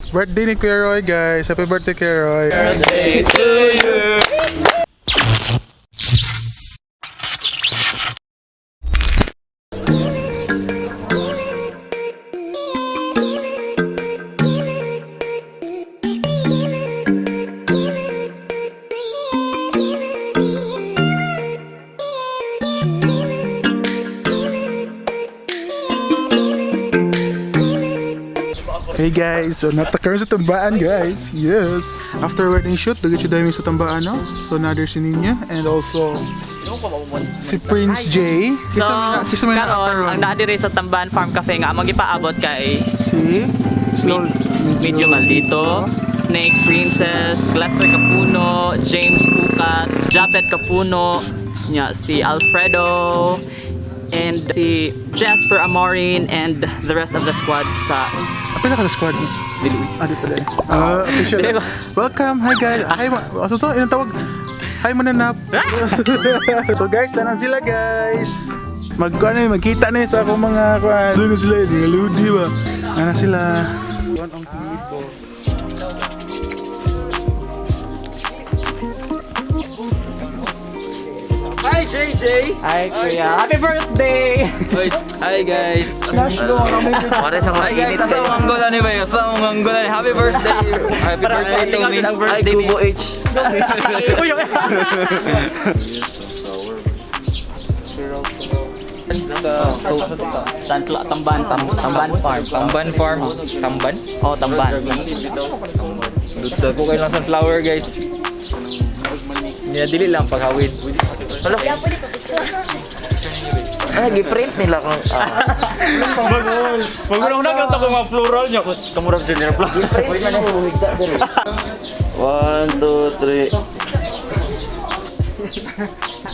Birthday ni Kuya Roy, guys. Happy birthday, Kuya Roy. Birthday to you. Hey guys, so natakaroon sa Tambaan, guys. Yes. After wedding shoot, dagit siya dahil sa Tambaan, no? So another si Ninyo and also si Prince J. So, karon ang naadiri sa Tambaan Farm Cafe nga magipaabot kay si Medyo Maldito, Snake Princess, GLESTER CAPUNO, James UCAT, JAPET CAPUNO, si Alfredo, and si Jasper, Amorin, and the rest of the squad sa Apila ka sa squad mo? Diluwi. Dito lang. Official. Welcome. Hi guys. Hi, ano to? Inang tawag? Hi mananap. So guys, sana sila guys. Magkita na yun sa akong mga kwan. Doon na sila yun. Yung ludi ba? Ano sila? One on Cliford. Hi JJ! Hi Kuya! Happy birthday! Hi guys! Hi guys! Asa mong anggola ni Bayo? Asa mong anggola ni? Happy birthday! Happy birthday to me! Hi Kubo H! Tambaan Farm. Tambaan Farm. Tamban? Oh, Tamban. Duta ko kayo ng sunflower guys. Dili lang paghawid. Ano? Gi-print nila kung Magulong na kanta ko mga floral niya. Kamurag dyan yung floral. 1, 2, 3.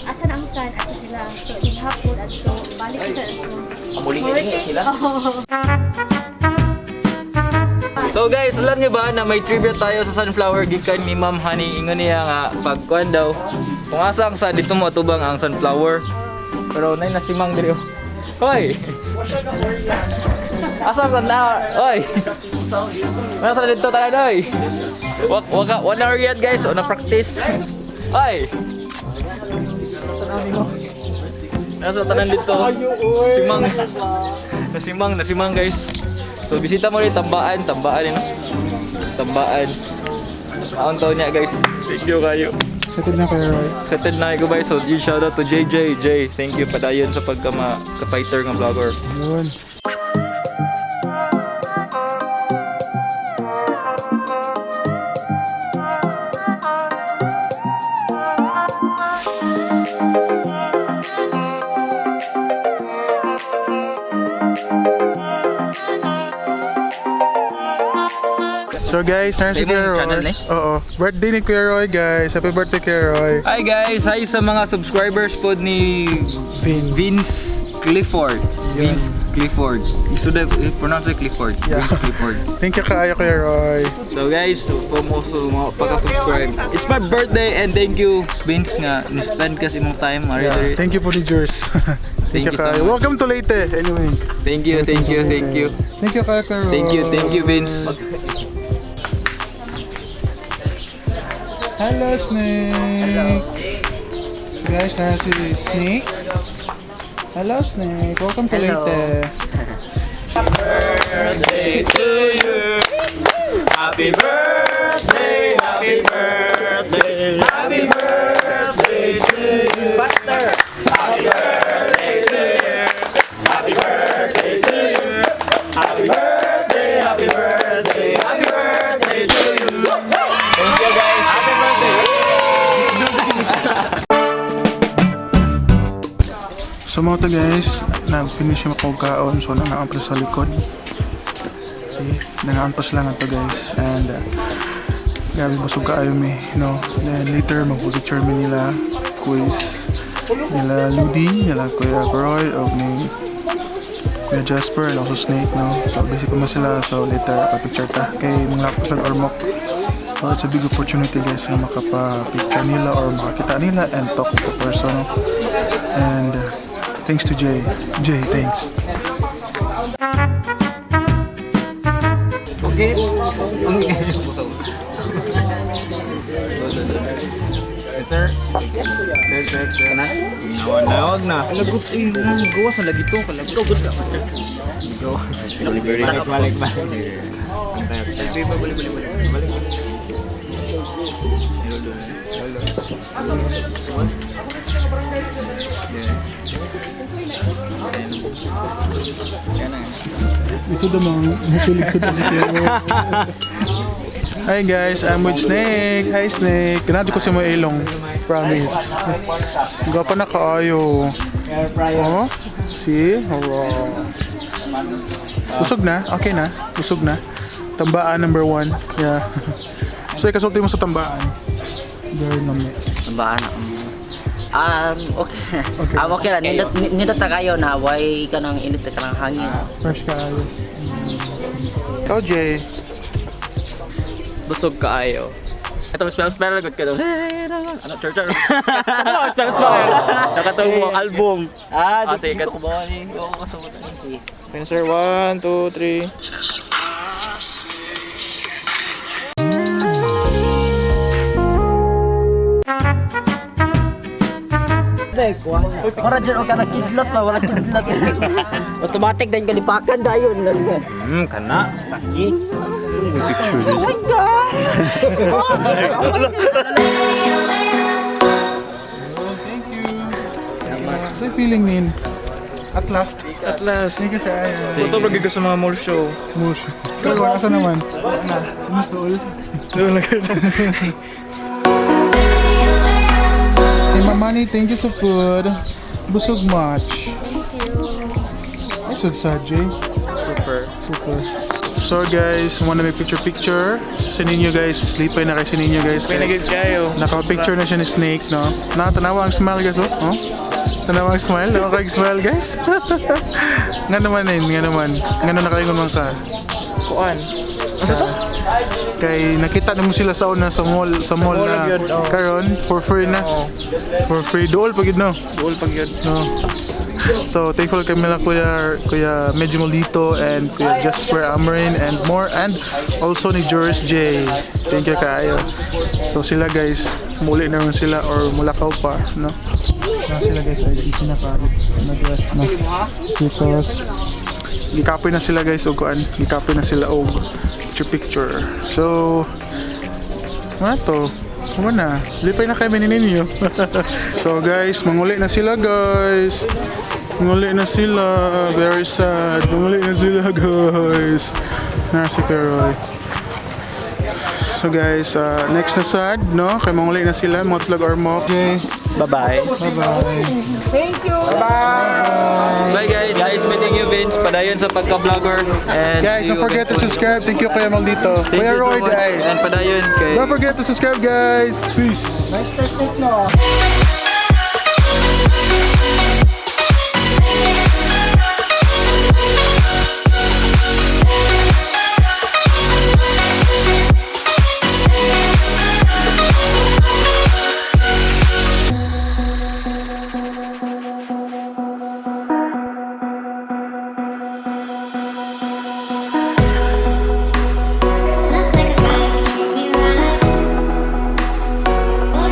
Asan ang sun at sila? So, ihapon at ito, balik sa ito. amuling sila. So guys, alam niyo ba na may tribute tayo sa sunflower gikan ni Ma'am Honey. Ingon niya nga pagkuan daw. Kung asa ang sa dito mo atubang ang sunflower. Pero nay nasimang diri. Hoy. Asa ka na? Hoy. Nasa dito tayo doy. Wag na yet guys, na practice. Hoy. Nasa tanan dito. Nasimang guys. So bisita mo rin Tambaan yun. Tambaan. Aon taon niya guys. Thank you kayo. Settled na kayo, Roy. Settled na kayo guys. So shout out to Jay. Thank you padayon sa pagka-fighter ng vlogger. Yun. So guys, nasa si Kuya channel Roy. ni? Oo. Birthday ni Kuya Roy, guys. Happy birthday, Kuya Roy. Hi guys! Hi sa mga subscribers po ni Vince Cliford. Yeah. Vince Cliford. Isuda, pronounce it Cliford. Yeah. Vince Cliford. Thank you kaayo, Kuya Roy. So guys, also mga pagka-subscribe. It's my birthday and thank you Vince nga ni-spend kasi mong time. Yeah. Thank you for the Jores. Thank you so kaayo. much. Welcome to Leyte. Anyway. Thank you. Thank you kaayo, Kuya Roy. Thank you Vince. Hello, Snake. Guys, nasa si Snake. Hello, Snake. Welcome to Leyte. Birthday to you. Happy birthday. Happy birthday. Happy birthday to you. Faster. Happy birthday to you. Happy birthday to you. Happy birthday. Happy birthday. Happy birthday to you. Thank you guys. Happy birthday. So mga to guys, nag-finish yung kaon, so nangaampas sa likod. See, nangaampas lang ito guys. And grabe busog kaayo mi, no. Then later mag-picture mi nila quiz nila Ludi, nila Kuya Roy, o ni Kuya Jasper, and also Snake, no. So basic naman sila, so later pa-picture ta kay mga lapos lang ormok. So it's a big opportunity guys na makapa-picture nila or makakita nila and talk to the person. And thanks to Jay, thanks. Okay. Sir. Kana? Nawag na. Lagot gawas na lagi to. Kalagto gud ka. Balik. Isa naman, mapilig sa Hi guys, I'm with Snake. Hi Snake. Ganado ko si mo ilong. Promise. Gapa na kaayo. Oh, see? Oh. Busog na? Okay na? Busog na? Tambaan number 1. Yeah. So ikasulti mo sa tambaan. Very nami. Tambaan. Okay. Okay lang. Nindot na kayo na way ka ng init ka ng hangin. Fresh kaayo. Ikaw Jay. Busog kaayo. Ito spell good ka daw. Ano church? Ano spell? Nakatawag mo album. Sige ka. Oo, kasama ka. Okay, sir. 1, 2, 3. Para dyan o ka nakidlat pa, wala kidlat. Automatic dahil kalipakan dayon. Kana. Saki. Oh my God! Thank you. So feeling nin? At last. At last. Thank you sir. Ito lagi ko sa mga mall show. Mush. Pero wala sa naman. Miss Dool. Doon lang. Hey Mamani, thank you sa food. Busog much. Ay, sad Jay. Super. So guys, muna may picture. Sa ninyo guys, sleepay na kayo sa ninyo guys. Pinagid kayo. Naka-picture na siya ni Snake, no? Tanawa ang smile guys, oh? Tanawa ang smile? Nakaka-smile guys? Nga naman. Nga na nakalingon man ka. Kuan. Asa to? Kay nakita nimo sila sa una sa mall na yun, oh. karon for free na. For free dool pag yun, no. Goal pag yun. No. So thankful kami na Kuya Medyo Maldito and Kuya Jasper, Amorin and more, and also ni Jores Jay. Thank you kaayo. So sila guys, muli na rin sila or mulakaw pa, no. Sila guys ay busy na pa nag-rest na. Because gikapoy na sila guys og kuan, gikapoy na sila og picture. So ano to? Ano na? Lipay na kami ninyo. So guys, manguli na sila guys. Manguli na sila. Very sad. Manguli na sila guys. Si Peroy. So guys, next na sad, no? Kaya manguli na sila. Mga vlog or mo. Okay. Bye-bye. Bye guys. Nice meeting you, Vince. Padayon sa pagka-vlogger. And Guys, don't forget to subscribe. Thank you Kuya Maldito. Thank Kuya you so Roy much. Day. And padayon kay Don't forget to subscribe guys. Peace.